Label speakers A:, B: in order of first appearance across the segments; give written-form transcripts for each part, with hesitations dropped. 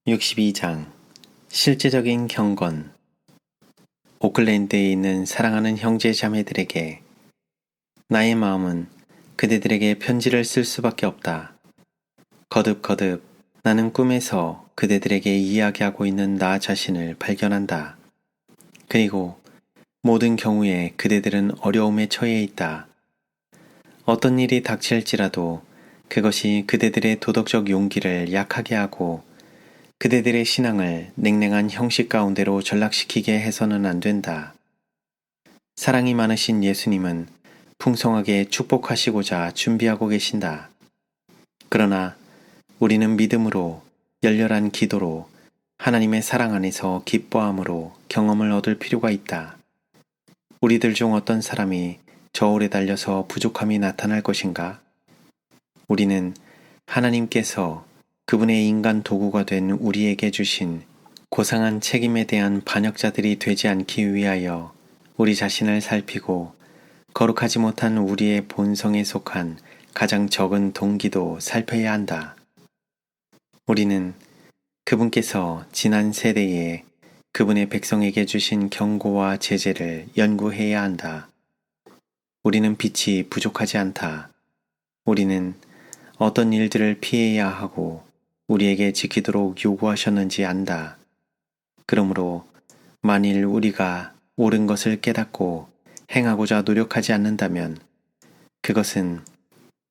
A: 62장 실제적인 경건. 오클랜드에 있는 사랑하는 형제 자매들에게 나의 마음은 그대들에게 편지를 쓸 수밖에 없다. 거듭거듭 나는 꿈에서 그대들에게 이야기하고 있는 나 자신을 발견한다. 그리고 모든 경우에 그대들은 어려움에 처해 있다. 어떤 일이 닥칠지라도 그것이 그대들의 도덕적 용기를 약하게 하고 그대들의 신앙을 냉랭한 형식 가운데로 전락시키게 해서는 안 된다. 사랑이 많으신 예수님은 풍성하게 축복하시고자 준비하고 계신다. 그러나 우리는 믿음으로, 열렬한 기도로, 하나님의 사랑 안에서 기뻐함으로 경험을 얻을 필요가 있다. 우리들 중 어떤 사람이 저울에 달려서 부족함이 나타날 것인가? 우리는 하나님께서 그분의 인간 도구가 된 우리에게 주신 고상한 책임에 대한 반역자들이 되지 않기 위하여 우리 자신을 살피고 거룩하지 못한 우리의 본성에 속한 가장 적은 동기도 살펴야 한다. 우리는 그분께서 지난 세대에 그분의 백성에게 주신 경고와 제재를 연구해야 한다. 우리는 빛이 부족하지 않다. 우리는 어떤 일들을 피해야 하고 우리에게 지키도록 요구하셨는지 안다. 그러므로 만일 우리가 옳은 것을 깨닫고 행하고자 노력하지 않는다면 그것은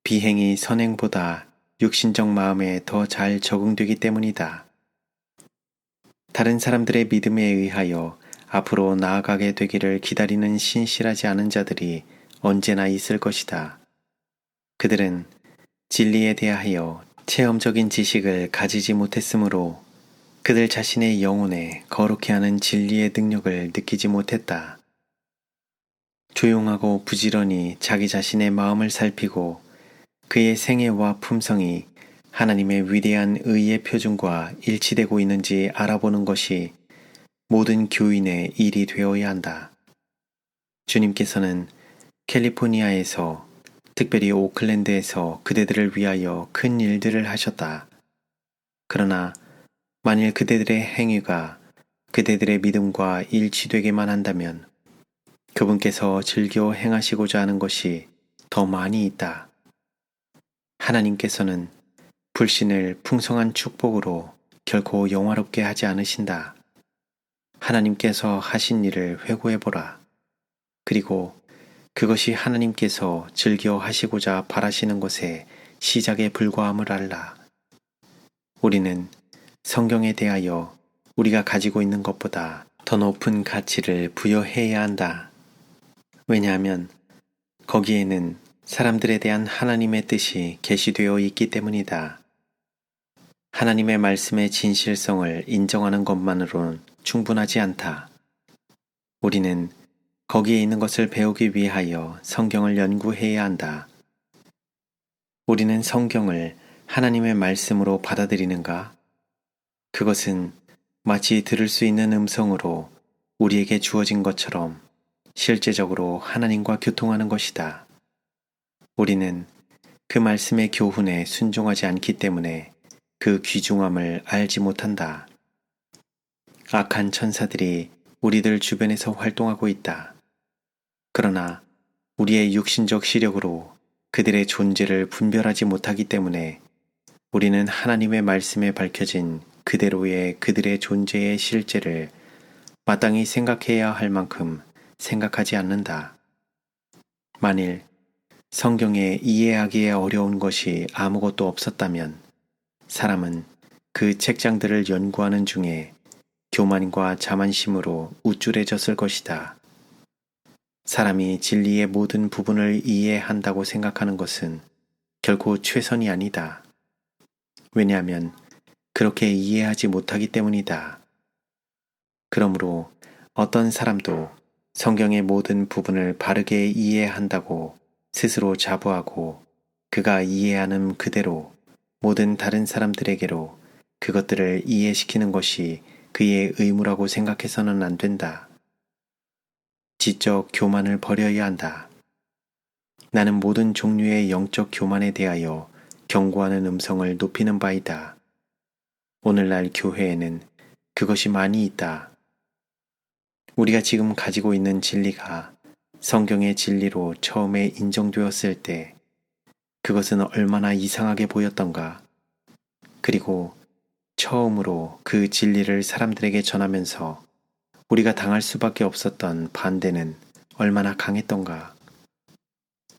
A: 비행이 선행보다 육신적 마음에 더 잘 적응되기 때문이다. 다른 사람들의 믿음에 의하여 앞으로 나아가게 되기를 기다리는 신실하지 않은 자들이 언제나 있을 것이다. 그들은 진리에 대하여 체험적인 지식을 가지지 못했으므로 그들 자신의 영혼에 거룩해 하는 진리의 능력을 느끼지 못했다. 조용하고 부지런히 자기 자신의 마음을 살피고 그의 생애와 품성이 하나님의 위대한 의의 표준과 일치되고 있는지 알아보는 것이 모든 교인의 일이 되어야 한다. 주님께서는 캘리포니아에서 특별히 오클랜드에서 그대들을 위하여 큰 일들을 하셨다. 그러나 만일 그대들의 행위가 그대들의 믿음과 일치되게만 한다면 그분께서 즐겨 행하시고자 하는 것이 더 많이 있다. 하나님께서는 불신을 풍성한 축복으로 결코 영화롭게 하지 않으신다. 하나님께서 하신 일을 회고해보라. 그리고 그것이 하나님께서 즐겨 하시고자 바라시는 것의 시작에 불과함을 알라. 우리는 성경에 대하여 우리가 가지고 있는 것보다 더 높은 가치를 부여해야 한다. 왜냐하면 거기에는 사람들에 대한 하나님의 뜻이 계시되어 있기 때문이다. 하나님의 말씀의 진실성을 인정하는 것만으로는 충분하지 않다. 우리는 거기에 있는 것을 배우기 위하여 성경을 연구해야 한다. 우리는 성경을 하나님의 말씀으로 받아들이는가? 그것은 마치 들을 수 있는 음성으로 우리에게 주어진 것처럼 실제적으로 하나님과 교통하는 것이다. 우리는 그 말씀의 교훈에 순종하지 않기 때문에 그 귀중함을 알지 못한다. 악한 천사들이 우리들 주변에서 활동하고 있다. 그러나 우리의 육신적 시력으로 그들의 존재를 분별하지 못하기 때문에 우리는 하나님의 말씀에 밝혀진 그대로의 그들의 존재의 실제를 마땅히 생각해야 할 만큼 생각하지 않는다. 만일 성경에 이해하기에 어려운 것이 아무것도 없었다면 사람은 그 책장들을 연구하는 중에 교만과 자만심으로 우쭐해졌을 것이다. 사람이 진리의 모든 부분을 이해한다고 생각하는 것은 결코 최선이 아니다. 왜냐하면 그렇게 이해하지 못하기 때문이다. 그러므로 어떤 사람도 성경의 모든 부분을 바르게 이해한다고 스스로 자부하고 그가 이해하는 그대로 모든 다른 사람들에게로 그것들을 이해시키는 것이 그의 의무라고 생각해서는 안 된다. 지적 교만을 버려야 한다. 나는 모든 종류의 영적 교만에 대하여 경고하는 음성을 높이는 바이다. 오늘날 교회에는 그것이 많이 있다. 우리가 지금 가지고 있는 진리가 성경의 진리로 처음에 인정되었을 때 그것은 얼마나 이상하게 보였던가. 그리고 처음으로 그 진리를 사람들에게 전하면서 우리가 당할 수밖에 없었던 반대는 얼마나 강했던가.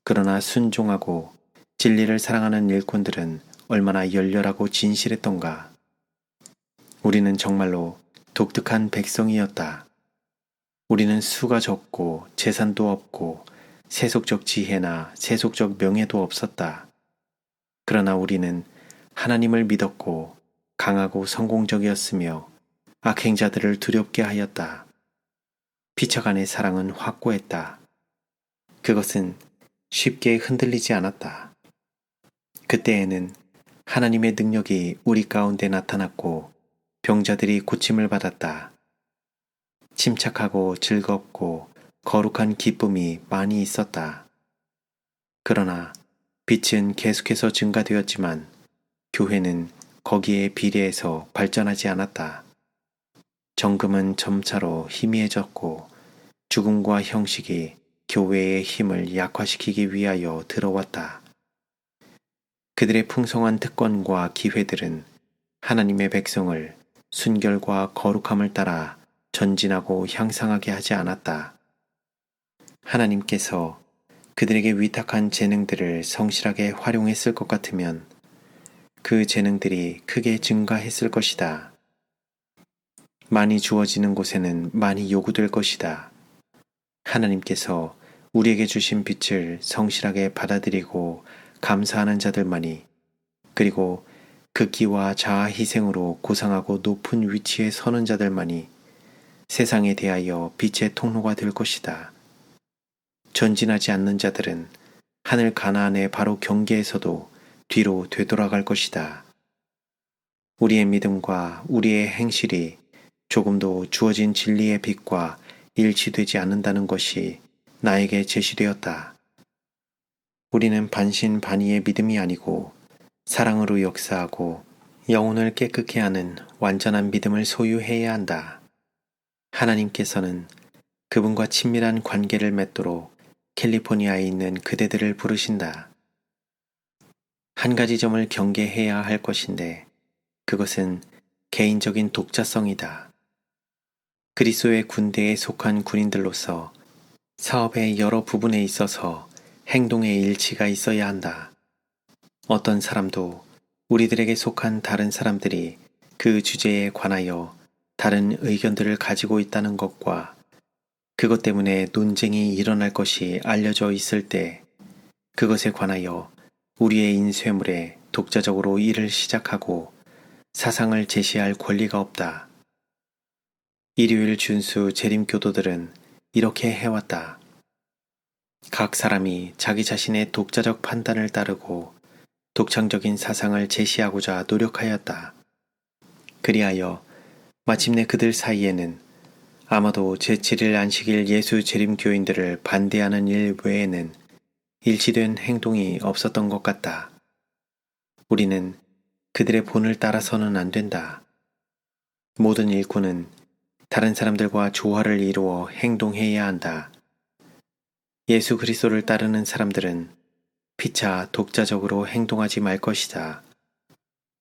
A: 그러나 순종하고 진리를 사랑하는 일꾼들은 얼마나 열렬하고 진실했던가. 우리는 정말로 독특한 백성이었다. 우리는 수가 적고 재산도 없고 세속적 지혜나 세속적 명예도 없었다. 그러나 우리는 하나님을 믿었고 강하고 성공적이었으며 악행자들을 두렵게 하였다. 피처간의 사랑은 확고했다. 그것은 쉽게 흔들리지 않았다. 그때에는 하나님의 능력이 우리 가운데 나타났고 병자들이 고침을 받았다. 침착하고 즐겁고 거룩한 기쁨이 많이 있었다. 그러나 빛은 계속해서 증가되었지만 교회는 거기에 비례해서 발전하지 않았다. 정금은 점차로 희미해졌고 죽음과 형식이 교회의 힘을 약화시키기 위하여 들어왔다. 그들의 풍성한 특권과 기회들은 하나님의 백성을 순결과 거룩함을 따라 전진하고 향상하게 하지 않았다. 하나님께서 그들에게 위탁한 재능들을 성실하게 활용했을 것 같으면 그 재능들이 크게 증가했을 것이다. 많이 주어지는 곳에는 많이 요구될 것이다. 하나님께서 우리에게 주신 빛을 성실하게 받아들이고 감사하는 자들만이, 그리고 극기와 자아 희생으로 고상하고 높은 위치에 서는 자들만이 세상에 대하여 빛의 통로가 될 것이다. 전진하지 않는 자들은 하늘 가나안의 바로 경계에서도 뒤로 되돌아갈 것이다. 우리의 믿음과 우리의 행실이 조금도 주어진 진리의 빛과 일치되지 않는다는 것이 나에게 제시되었다. 우리는 반신반의의 믿음이 아니고 사랑으로 역사하고 영혼을 깨끗게 하는 완전한 믿음을 소유해야 한다. 하나님께서는 그분과 친밀한 관계를 맺도록 캘리포니아에 있는 그대들을 부르신다. 한 가지 점을 경계해야 할 것인데 그것은 개인적인 독자성이다. 그리스도의 군대에 속한 군인들로서 사업의 여러 부분에 있어서 행동의 일치가 있어야 한다. 어떤 사람도 우리들에게 속한 다른 사람들이 그 주제에 관하여 다른 의견들을 가지고 있다는 것과 그것 때문에 논쟁이 일어날 것이 알려져 있을 때 그것에 관하여 우리의 인쇄물에 독자적으로 일을 시작하고 사상을 제시할 권리가 없다. 일요일 준수 재림교도들은 이렇게 해왔다. 각 사람이 자기 자신의 독자적 판단을 따르고 독창적인 사상을 제시하고자 노력하였다. 그리하여 마침내 그들 사이에는 아마도 제7일 안식일 예수 재림교인들을 반대하는 일 외에는 일치된 행동이 없었던 것 같다. 우리는 그들의 본을 따라서는 안 된다. 모든 일꾼은 다른 사람들과 조화를 이루어 행동해야 한다. 예수 그리스도를 따르는 사람들은 피차 독자적으로 행동하지 말 것이다.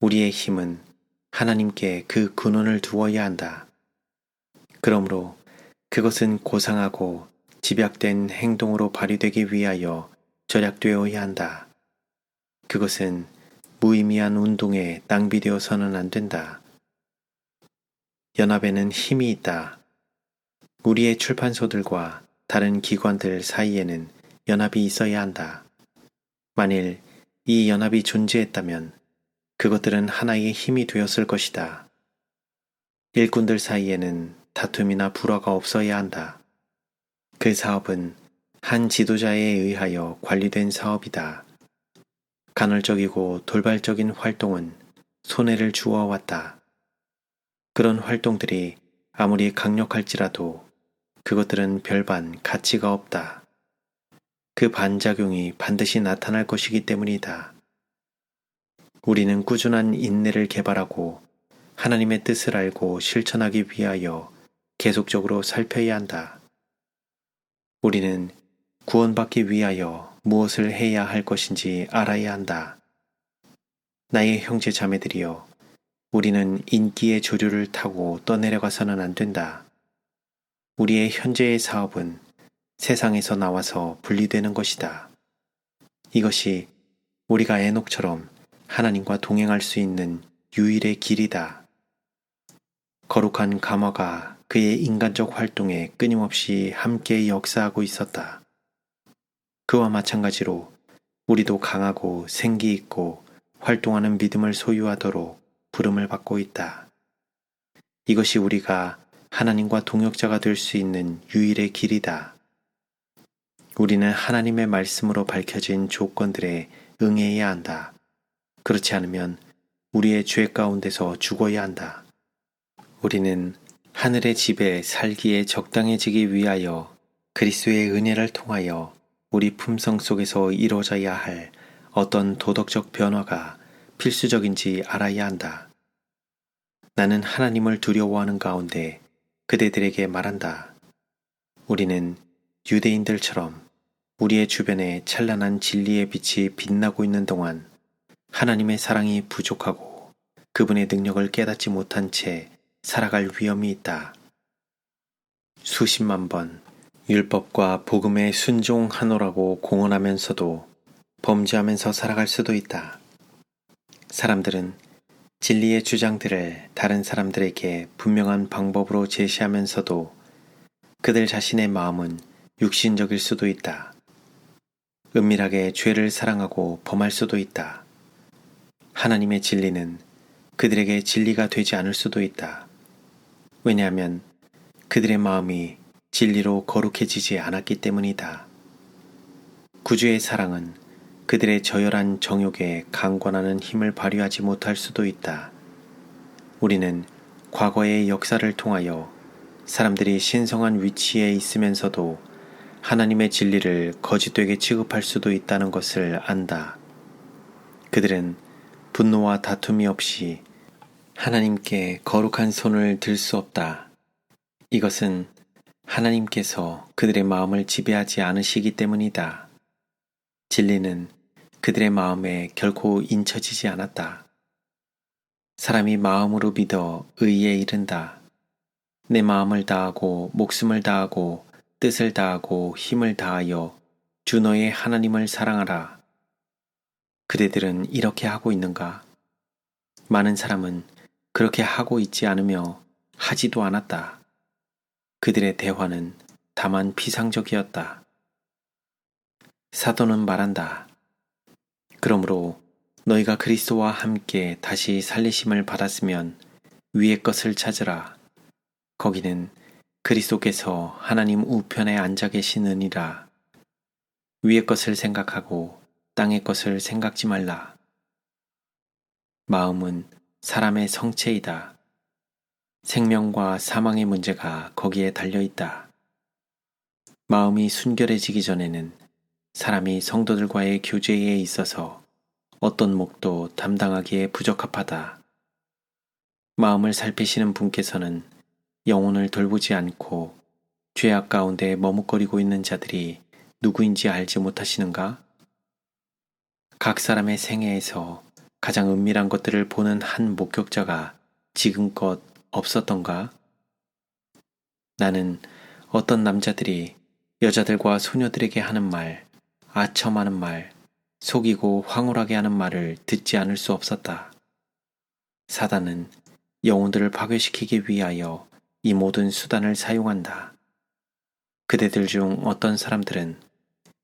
A: 우리의 힘은 하나님께 그 근원을 두어야 한다. 그러므로 그것은 고상하고 집약된 행동으로 발휘되기 위하여 절약되어야 한다. 그것은 무의미한 운동에 낭비되어서는 안 된다. 연합에는 힘이 있다. 우리의 출판소들과 다른 기관들 사이에는 연합이 있어야 한다. 만일 이 연합이 존재했다면 그것들은 하나의 힘이 되었을 것이다. 일꾼들 사이에는 다툼이나 불화가 없어야 한다. 그 사업은 한 지도자에 의하여 관리된 사업이다. 간헐적이고 돌발적인 활동은 손해를 주어왔다. 그런 활동들이 아무리 강력할지라도 그것들은 별반 가치가 없다. 그 반작용이 반드시 나타날 것이기 때문이다. 우리는 꾸준한 인내를 개발하고 하나님의 뜻을 알고 실천하기 위하여 계속적으로 살펴야 한다. 우리는 구원받기 위하여 무엇을 해야 할 것인지 알아야 한다. 나의 형제 자매들이여, 우리는 인기의 조류를 타고 떠내려가서는 안 된다. 우리의 현재의 사업은 세상에서 나와서 분리되는 것이다. 이것이 우리가 에녹처럼 하나님과 동행할 수 있는 유일의 길이다. 거룩한 감화가 그의 인간적 활동에 끊임없이 함께 역사하고 있었다. 그와 마찬가지로 우리도 강하고 생기 있고 활동하는 믿음을 소유하도록 부름을 받고 있다. 이것이 우리가 하나님과 동역자가 될 수 있는 유일의 길이다. 우리는 하나님의 말씀으로 밝혀진 조건들에 응해야 한다. 그렇지 않으면 우리의 죄 가운데서 죽어야 한다. 우리는 하늘의 집에 살기에 적당해지기 위하여 그리스도의 은혜를 통하여 우리 품성 속에서 이루어져야 할 어떤 도덕적 변화가 필수적인지 알아야 한다. 나는 하나님을 두려워하는 가운데 그대들에게 말한다. 우리는 유대인들처럼 우리의 주변에 찬란한 진리의 빛이 빛나고 있는 동안 하나님의 사랑이 부족하고 그분의 능력을 깨닫지 못한 채 살아갈 위험이 있다. 수십만 번 율법과 복음에 순종하노라고 공언하면서도 범죄하면서 살아갈 수도 있다. 사람들은 진리의 주장들을 다른 사람들에게 분명한 방법으로 제시하면서도 그들 자신의 마음은 육신적일 수도 있다. 은밀하게 죄를 사랑하고 범할 수도 있다. 하나님의 진리는 그들에게 진리가 되지 않을 수도 있다. 왜냐하면 그들의 마음이 진리로 거룩해지지 않았기 때문이다. 구주의 사랑은 그들의 저열한 정욕에 강권하는 힘을 발휘하지 못할 수도 있다. 우리는 과거의 역사를 통하여 사람들이 신성한 위치에 있으면서도 하나님의 진리를 거짓되게 취급할 수도 있다는 것을 안다. 그들은 분노와 다툼이 없이 하나님께 거룩한 손을 들 수 없다. 이것은 하나님께서 그들의 마음을 지배하지 않으시기 때문이다. 진리는 그들의 마음에 결코 인쳐지지 않았다. 사람이 마음으로 믿어 의에 이른다. 내 마음을 다하고 목숨을 다하고 뜻을 다하고 힘을 다하여 주 너의 하나님을 사랑하라. 그대들은 이렇게 하고 있는가? 많은 사람은 그렇게 하고 있지 않으며 하지도 않았다. 그들의 대화는 다만 피상적이었다. 사도는 말한다. 그러므로 너희가 그리스도와 함께 다시 살리심을 받았으면 위의 것을 찾으라. 거기는 그리스도께서 하나님 우편에 앉아 계시느니라. 위의 것을 생각하고 땅의 것을 생각지 말라. 마음은 사람의 성체이다. 생명과 사망의 문제가 거기에 달려있다. 마음이 순결해지기 전에는 사람이 성도들과의 교제에 있어서 어떤 몫도 담당하기에 부적합하다. 마음을 살피시는 분께서는 영혼을 돌보지 않고 죄악 가운데 머뭇거리고 있는 자들이 누구인지 알지 못하시는가? 각 사람의 생애에서 가장 은밀한 것들을 보는 한 목격자가 지금껏 없었던가? 나는 어떤 남자들이 여자들과 소녀들에게 하는 말, 아첨하는 말, 속이고 황홀하게 하는 말을 듣지 않을 수 없었다. 사단은 영혼들을 파괴시키기 위하여 이 모든 수단을 사용한다. 그대들 중 어떤 사람들은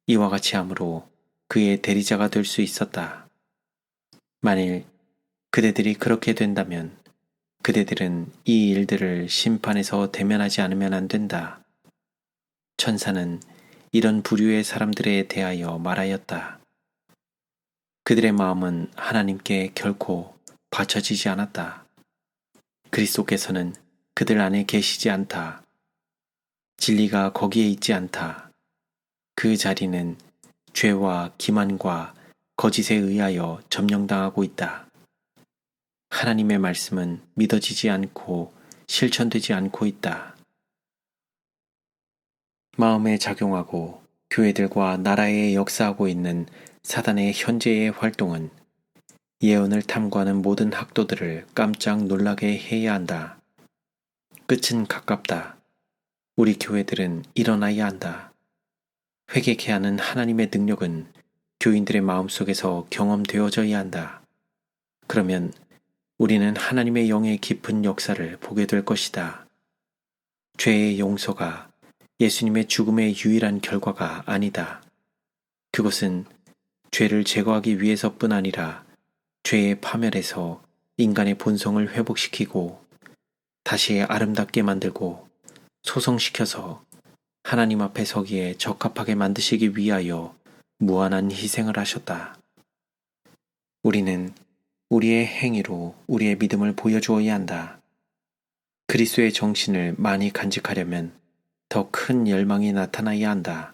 A: 이와 같이 함으로 그의 대리자가 될 수 있었다. 만일 그대들이 그렇게 된다면 그대들은 이 일들을 심판에서 대면하지 않으면 안 된다. 천사는 이런 부류의 사람들에 대하여 말하였다. 그들의 마음은 하나님께 결코 바쳐지지 않았다. 그리스도께서는 그들 안에 계시지 않다. 진리가 거기에 있지 않다. 그 자리는 죄와 기만과 거짓에 의하여 점령당하고 있다. 하나님의 말씀은 믿어지지 않고 실천되지 않고 있다. 마음에 작용하고 교회들과 나라에 역사하고 있는 사단의 현재의 활동은 예언을 탐구하는 모든 학도들을 깜짝 놀라게 해야 한다. 끝은 가깝다. 우리 교회들은 일어나야 한다. 회개케 하는 하나님의 능력은 교인들의 마음속에서 경험되어져야 한다. 그러면 우리는 하나님의 영의 깊은 역사를 보게 될 것이다. 죄의 용서가 예수님의 죽음의 유일한 결과가 아니다. 그것은 죄를 제거하기 위해서뿐 아니라 죄의 파멸에서 인간의 본성을 회복시키고 다시 아름답게 만들고 소성시켜서 하나님 앞에 서기에 적합하게 만드시기 위하여 무한한 희생을 하셨다. 우리는 우리의 행위로 우리의 믿음을 보여주어야 한다. 그리스도의 정신을 많이 간직하려면 더 큰 열망이 나타나야 한다.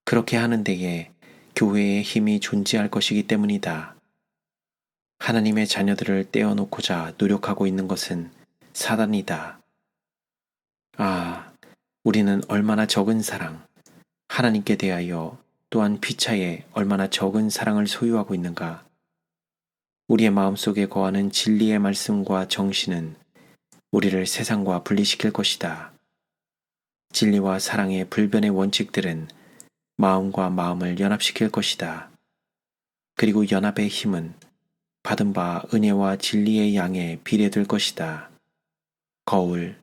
A: 그렇게 하는 데에 교회의 힘이 존재할 것이기 때문이다. 하나님의 자녀들을 떼어놓고자 노력하고 있는 것은 사단이다. 아, 우리는 얼마나 적은 사랑, 하나님께 대하여 또한 피차에 얼마나 적은 사랑을 소유하고 있는가. 우리의 마음속에 거하는 진리의 말씀과 정신은 우리를 세상과 분리시킬 것이다. 진리와 사랑의 불변의 원칙들은 마음과 마음을 연합시킬 것이다. 그리고 연합의 힘은 받은 바 은혜와 진리의 양에 비례될 것이다. 거울,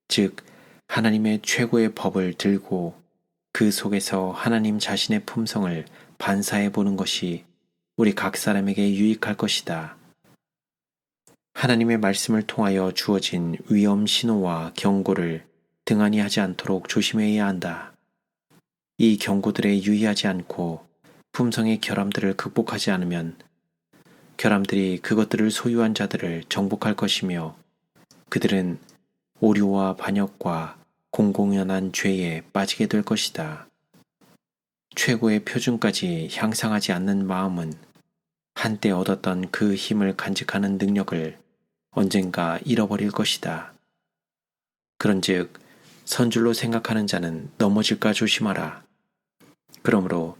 A: 즉 하나님의 최고의 법을 들고 그 속에서 하나님 자신의 품성을 반사해 보는 것이 우리 각 사람에게 유익할 것이다. 하나님의 말씀을 통하여 주어진 위험 신호와 경고를 등한히 하지 않도록 조심해야 한다. 이 경고들에 유의하지 않고 품성의 결함들을 극복하지 않으면 결함들이 그것들을 소유한 자들을 정복할 것이며 그들은 오류와 반역과 공공연한 죄에 빠지게 될 것이다. 최고의 표준까지 향상하지 않는 마음은 한때 얻었던 그 힘을 간직하는 능력을 언젠가 잃어버릴 것이다. 그런즉 선줄로 생각하는 자는 넘어질까 조심하라. 그러므로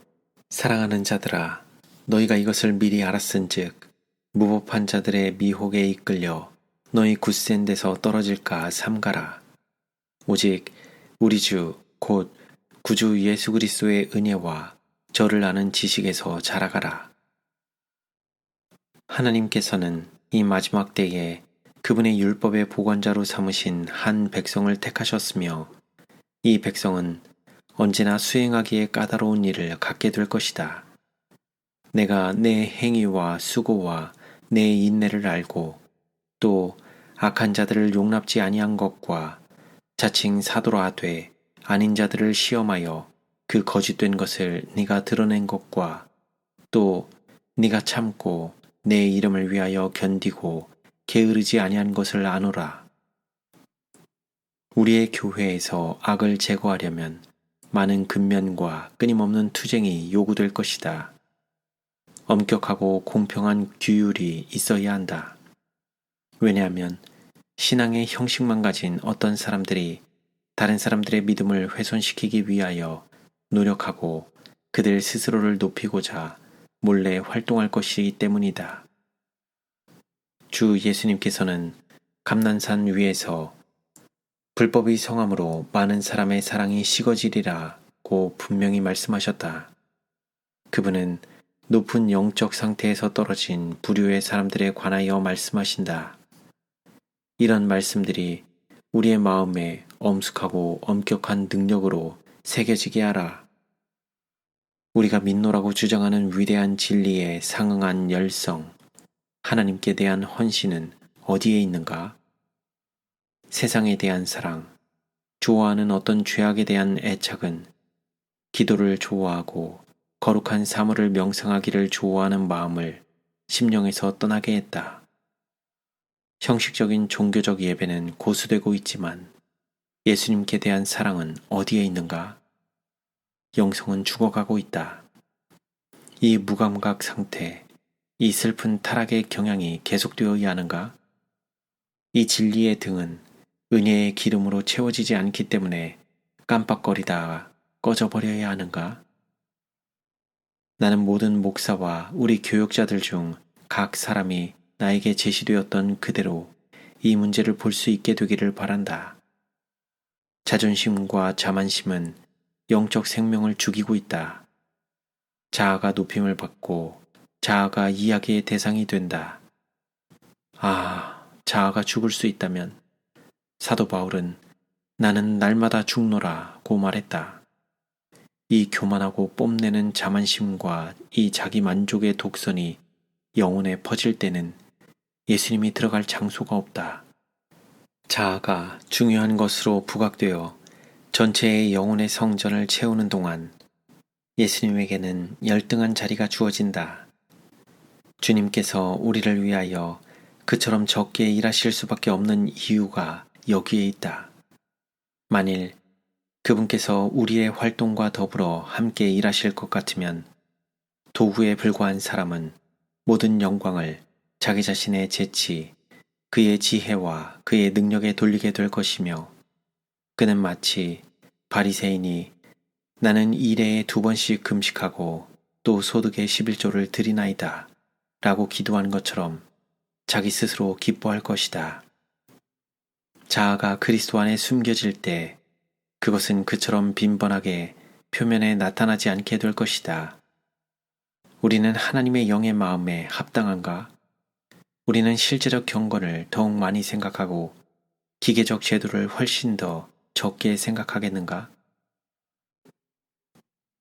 A: 사랑하는 자들아, 너희가 이것을 미리 알았은즉 무법한 자들의 미혹에 이끌려 너희 굳센 데서 떨어질까 삼가라. 오직 우리 주 곧 구주 예수 그리스도의 은혜와 저를 아는 지식에서 자라가라. 하나님께서는 이 마지막 때에 그분의 율법의 보관자로 삼으신 한 백성을 택하셨으며 이 백성은 언제나 수행하기에 까다로운 일을 갖게 될 것이다. 내가 내 행위와 수고와 내 인내를 알고 또 악한 자들을 용납지 아니한 것과 자칭 사도라 하되 아닌 자들을 시험하여 그 거짓된 것을 네가 드러낸 것과 또 네가 참고 내 이름을 위하여 견디고 게으르지 아니한 것을 아노라. 우리의 교회에서 악을 제거하려면 많은 근면과 끊임없는 투쟁이 요구될 것이다. 엄격하고 공평한 규율이 있어야 한다. 왜냐하면 신앙의 형식만 가진 어떤 사람들이 다른 사람들의 믿음을 훼손시키기 위하여 노력하고 그들 스스로를 높이고자 몰래 활동할 것이기 때문이다. 주 예수님께서는 감난산 위에서 불법이 성함으로 많은 사람의 사랑이 식어지리라고 분명히 말씀하셨다. 그분은 높은 영적 상태에서 떨어진 부류의 사람들에 관하여 말씀하신다. 이런 말씀들이 우리의 마음에 엄숙하고 엄격한 능력으로 새겨지게 하라. 우리가 믿노라고 주장하는 위대한 진리에 상응한 열성, 하나님께 대한 헌신은 어디에 있는가? 세상에 대한 사랑, 좋아하는 어떤 죄악에 대한 애착은 기도를 좋아하고 거룩한 사물을 명상하기를 좋아하는 마음을 심령에서 떠나게 했다. 형식적인 종교적 예배는 고수되고 있지만 예수님께 대한 사랑은 어디에 있는가? 영성은 죽어가고 있다. 이 무감각 상태, 이 슬픈 타락의 경향이 계속되어야 하는가? 이 진리의 등은 은혜의 기름으로 채워지지 않기 때문에 깜빡거리다가 꺼져버려야 하는가? 나는 모든 목사와 우리 교역자들 중 각 사람이 나에게 제시되었던 그대로 이 문제를 볼 수 있게 되기를 바란다. 자존심과 자만심은 영적 생명을 죽이고 있다. 자아가 높임을 받고 자아가 이야기의 대상이 된다. 자아가 죽을 수 있다면 사도 바울은 나는 날마다 죽노라고 말했다. 이 교만하고 뽐내는 자만심과 이 자기 만족의 독선이 영혼에 퍼질 때는 예수님이 들어갈 장소가 없다. 자아가 중요한 것으로 부각되어 전체의 영혼의 성전을 채우는 동안 예수님에게는 열등한 자리가 주어진다. 주님께서 우리를 위하여 그처럼 적게 일하실 수밖에 없는 이유가 여기에 있다. 만일 그분께서 우리의 활동과 더불어 함께 일하실 것 같으면 도구에 불과한 사람은 모든 영광을 자기 자신의 재치, 그의 지혜와 그의 능력에 돌리게 될 것이며 그는 마치 바리새인이 나는 일해에 2번씩 금식하고 또 소득의 11조를 드리나이다 라고 기도한 것처럼 자기 스스로 기뻐할 것이다. 자아가 그리스도 안에 숨겨질 때 그것은 그처럼 빈번하게 표면에 나타나지 않게 될 것이다. 우리는 하나님의 영의 마음에 합당한가? 우리는 실제적 경건을 더욱 많이 생각하고 기계적 제도를 훨씬 더 적게 생각하겠는가?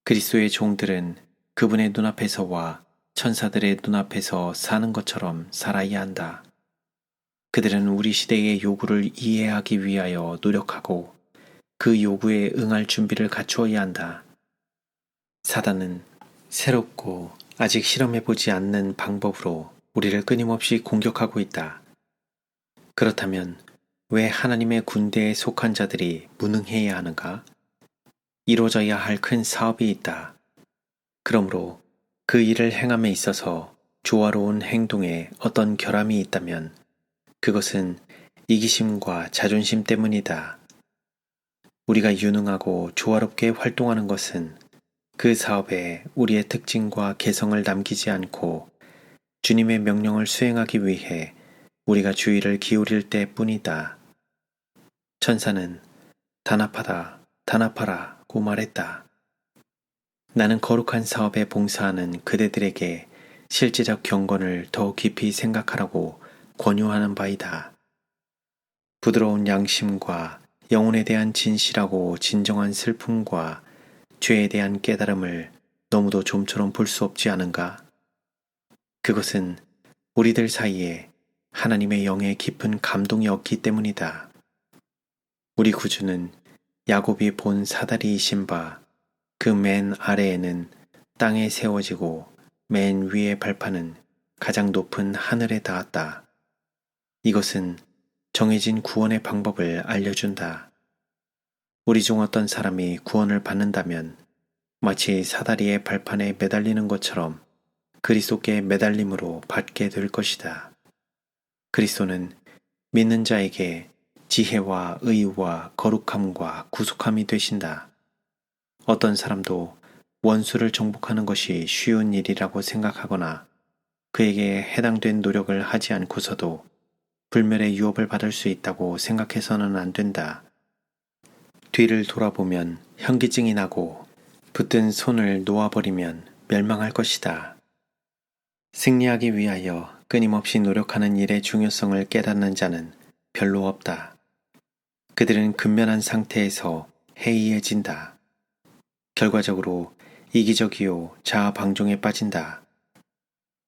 A: 그리스도의 종들은 그분의 눈앞에서와 천사들의 눈앞에서 사는 것처럼 살아야 한다. 그들은 우리 시대의 요구를 이해하기 위하여 노력하고 그 요구에 응할 준비를 갖추어야 한다. 사단은 새롭고 아직 실험해보지 않는 방법으로 우리를 끊임없이 공격하고 있다. 그렇다면 왜 하나님의 군대에 속한 자들이 무능해야 하는가? 이루어져야 할 큰 사업이 있다. 그러므로 그 일을 행함에 있어서 조화로운 행동에 어떤 결함이 있다면 그것은 이기심과 자존심 때문이다. 우리가 유능하고 조화롭게 활동하는 것은 그 사업에 우리의 특징과 개성을 남기지 않고 주님의 명령을 수행하기 위해 우리가 주의를 기울일 때뿐이다. 천사는 단합하다, 단합하라고 말했다. 나는 거룩한 사업에 봉사하는 그대들에게 실제적 경건을 더 깊이 생각하라고 권유하는 바이다. 부드러운 양심과 영혼에 대한 진실하고 진정한 슬픔과 죄에 대한 깨달음을 너무도 좀처럼 볼 수 없지 않은가? 그것은 우리들 사이에 하나님의 영의 깊은 감동이 없기 때문이다. 우리 구주는 야곱이 본 사다리이신 바 그 맨 아래에는 땅에 세워지고 맨 위의 발판은 가장 높은 하늘에 닿았다. 이것은 정해진 구원의 방법을 알려준다. 우리 중 어떤 사람이 구원을 받는다면 마치 사다리의 발판에 매달리는 것처럼 그리스도께 매달림으로 받게 될 것이다. 그리스도는 믿는 자에게 지혜와 의와 거룩함과 구속함이 되신다. 어떤 사람도 원수를 정복하는 것이 쉬운 일이라고 생각하거나 그에게 해당된 노력을 하지 않고서도 불멸의 유업을 받을 수 있다고 생각해서는 안 된다. 뒤를 돌아보면 현기증이 나고 붙든 손을 놓아버리면 멸망할 것이다. 승리하기 위하여 끊임없이 노력하는 일의 중요성을 깨닫는 자는 별로 없다. 그들은 근면한 상태에서 해이해진다. 결과적으로 이기적이요 자아 방종에 빠진다.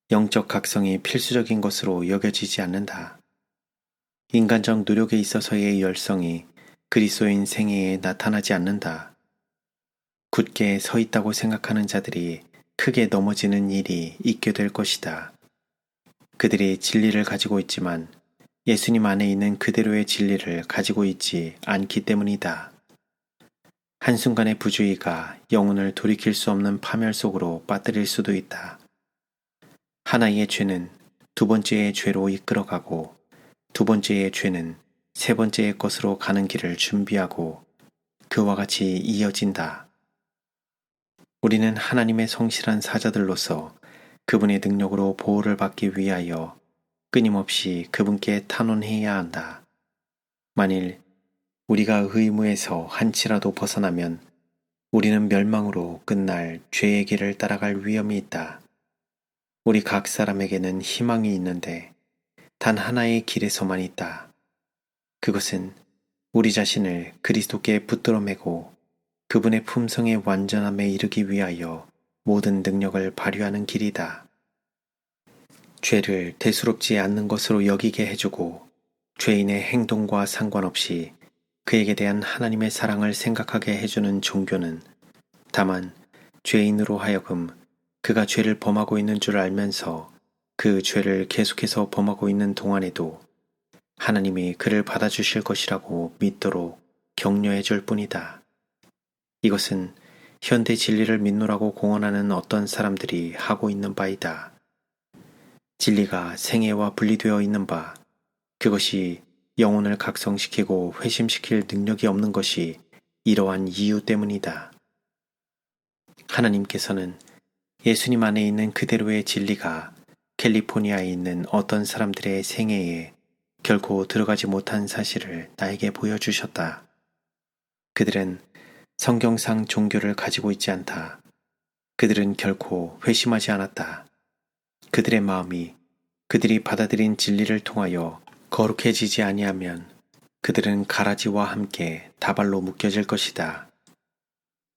A: 영적 각성이 필수적인 것으로 여겨지지 않는다. 인간적 노력에 있어서의 열성이 그리스도인 생애에 나타나지 않는다. 굳게 서 있다고 생각하는 자들이 크게 넘어지는 일이 있게 될 것이다. 그들이 진리를 가지고 있지만 예수님 안에 있는 그대로의 진리를 가지고 있지 않기 때문이다. 한순간의 부주의가 영혼을 돌이킬 수 없는 파멸 속으로 빠뜨릴 수도 있다. 하나의 죄는 두 번째의 죄로 이끌어가고 두 번째의 죄는 세 번째의 것으로 가는 길을 준비하고 그와 같이 이어진다. 우리는 하나님의 성실한 사자들로서 그분의 능력으로 보호를 받기 위하여 끊임없이 그분께 탄원해야 한다. 만일 우리가 의무에서 한치라도 벗어나면 우리는 멸망으로 끝날 죄의 길을 따라갈 위험이 있다. 우리 각 사람에게는 희망이 있는데 단 하나의 길에서만 있다. 그것은 우리 자신을 그리스도께 붙들어 매고 그분의 품성의 완전함에 이르기 위하여 모든 능력을 발휘하는 길이다. 죄를 대수롭지 않는 것으로 여기게 해주고 죄인의 행동과 상관없이 그에게 대한 하나님의 사랑을 생각하게 해주는 종교는 다만 죄인으로 하여금 그가 죄를 범하고 있는 줄 알면서 그 죄를 계속해서 범하고 있는 동안에도 하나님이 그를 받아주실 것이라고 믿도록 격려해 줄 뿐이다. 이것은 현대 진리를 믿노라고 공언하는 어떤 사람들이 하고 있는 바이다. 진리가 생애와 분리되어 있는 바, 그것이 영혼을 각성시키고 회심시킬 능력이 없는 것이 이러한 이유 때문이다. 하나님께서는 예수님 안에 있는 그대로의 진리가 캘리포니아에 있는 어떤 사람들의 생애에 결코 들어가지 못한 사실을 나에게 보여주셨다. 그들은 성경상 종교를 가지고 있지 않다. 그들은 결코 회심하지 않았다. 그들의 마음이 그들이 받아들인 진리를 통하여 거룩해지지 아니하면 그들은 가라지와 함께 다발로 묶여질 것이다.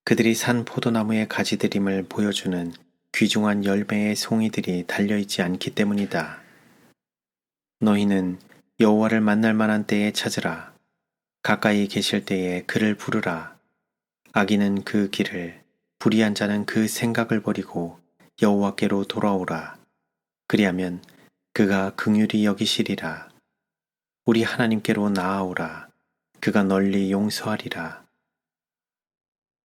A: 그들이 산 포도나무의 가지들임을 보여주는 귀중한 열매의 송이들이 달려있지 않기 때문이다. 너희는 여호와를 만날 만한 때에 찾으라. 가까이 계실 때에 그를 부르라. 악인은 그 길을, 불의한 자는 그 생각을 버리고 여호와께로 돌아오라. 그리하면 그가 긍휼히 여기시리라. 우리 하나님께로 나아오라. 그가 널리 용서하리라.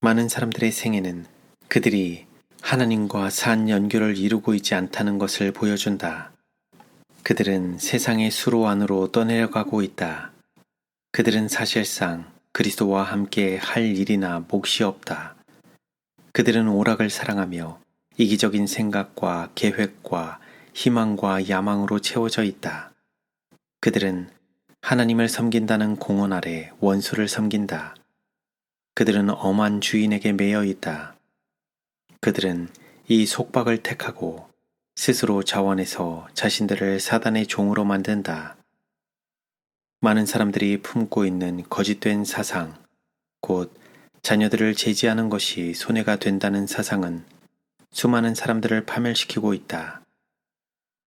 A: 많은 사람들의 생애는 그들이 하나님과 산 연결을 이루고 있지 않다는 것을 보여준다. 그들은 세상의 수로 안으로 떠내려가고 있다. 그들은 사실상 그리스도와 함께 할 일이나 몫이 없다. 그들은 오락을 사랑하며 이기적인 생각과 계획과 희망과 야망으로 채워져 있다. 그들은 하나님을 섬긴다는 공언 아래 원수를 섬긴다. 그들은 엄한 주인에게 매여 있다. 그들은 이 속박을 택하고 스스로 자원해서 자신들을 사단의 종으로 만든다. 많은 사람들이 품고 있는 거짓된 사상, 곧 자녀들을 제지하는 것이 손해가 된다는 사상은 수많은 사람들을 파멸시키고 있다.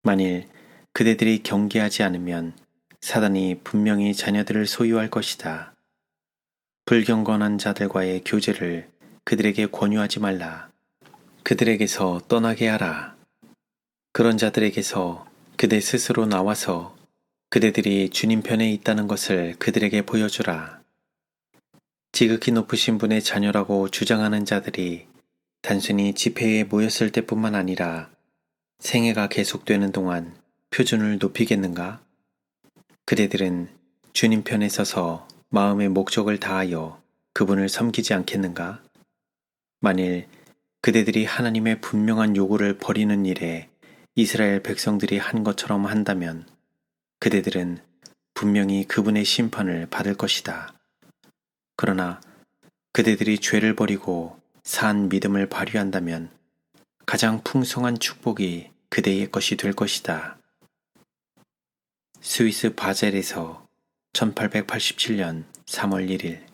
A: 만일 그대들이 경계하지 않으면 사단이 분명히 자녀들을 소유할 것이다. 불경건한 자들과의 교제를 그들에게 권유하지 말라. 그들에게서 떠나게 하라. 그런 자들에게서 그대 스스로 나와서 그대들이 주님 편에 있다는 것을 그들에게 보여주라. 지극히 높으신 분의 자녀라고 주장하는 자들이 단순히 집회에 모였을 때뿐만 아니라 생애가 계속되는 동안 표준을 높이겠는가? 그대들은 주님 편에 서서 마음의 목적을 다하여 그분을 섬기지 않겠는가? 만일 그대들이 하나님의 분명한 요구를 버리는 일에 이스라엘 백성들이 한 것처럼 한다면 그대들은 분명히 그분의 심판을 받을 것이다. 그러나 그대들이 죄를 버리고 산 믿음을 발휘한다면 가장 풍성한 축복이 그대의 것이 될 것이다. 스위스 바젤에서 1887년 3월 1일